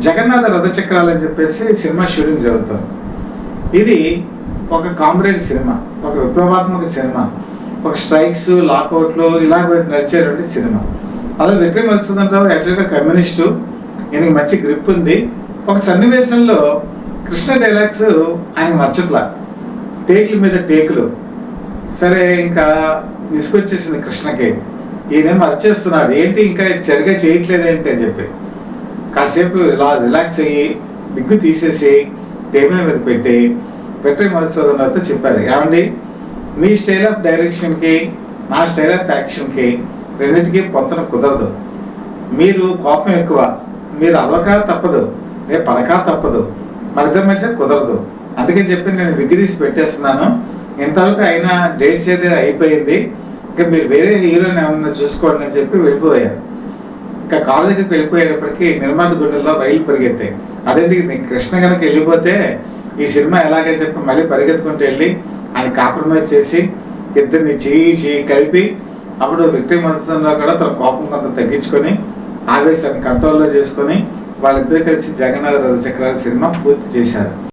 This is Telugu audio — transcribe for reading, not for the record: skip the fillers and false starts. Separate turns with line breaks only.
జగన్నాథ రథచక్రాలు అని చెప్పేసి సినిమా షూటింగ్ జరుగుతుంది. ఇది ఒక కామ్రేడ్ సినిమా, ఒక విప్లవాత్మక సినిమా, ఒక స్ట్రైక్స్ లాకౌట్లు ఇలాగ నడిచేటువంటి సినిమా. అలా విక్రమ్ మధుసూదన్ యాక్చువల్గా కమ్యూనిస్టు, ఈయనకి మంచి గ్రిప్ ఉంది. ఒక సన్నివేశంలో కృష్ణ డైలాగ్స్ ఆయనకు నచ్చట్లా, టేకుల మీద టేకులు. సరే ఇంకా విసుకొచ్చేసింది కృష్ణకి, ఈయనేమో అరిచేస్తున్నాడు, ఏంటి ఇంకా సరిగా చేయట్లేదు ఏంటి అని చెప్పి. కాసేపు ఇలా రిలాక్స్ అయ్యి బిగ్గు తీసేసి టేబుల్ మీద పెట్టి విక్రమ్ మధుసూదన్ రావుతో చెప్పారు, ఏమండి మీ స్టైల్ ఆఫ్ డైరెక్షన్కి నా స్టైల్ ఆఫ్ యాక్షన్కి రెండింటికి పొంతన కుదరదు. మీరు కోపం ఎక్కువ, మీరు అవ్వక తప్పదు, నేను పడక తప్పదు, మన ఇద్దరి మధ్య కుదరదు. అందుకని చెప్పి నేను విగ్గు తీసి పెట్టేస్తున్నాను. ఇంతవరకు అయినా డేట్స్ అయితే అయిపోయింది, ఇంకా మీరు వేరే హీరోని ఏమన్నా చూసుకోండి అని చెప్పి వెళ్ళిపోయారు. ఇంకా కాలేజ్ దగ్గరికి వెళ్ళిపోయేటప్పటికి నిర్మాత గుండెల్లో రైలు పరిగెత్తాయి. అదేంటి కృష్ణ కనుక వెళ్ళిపోతే ఈ సినిమా ఎలాగని చెప్పి మళ్ళీ పరిగెత్తుకుంటూ వెళ్ళి ఆయన కాంప్రమైజ్ చేసి ఇద్దరిని చేయి కలిపి అప్పుడు విక్రమ్ మధుసూదన్ రావు కూడా తన కోపం కొంత తగ్గించుకొని ఆవేశాన్ని కంట్రోల్లో చేసుకొని వాళ్ళిద్దరు కలిసి జగన్నాథ రథచక్రాల సినిమా పూర్తి చేశారు.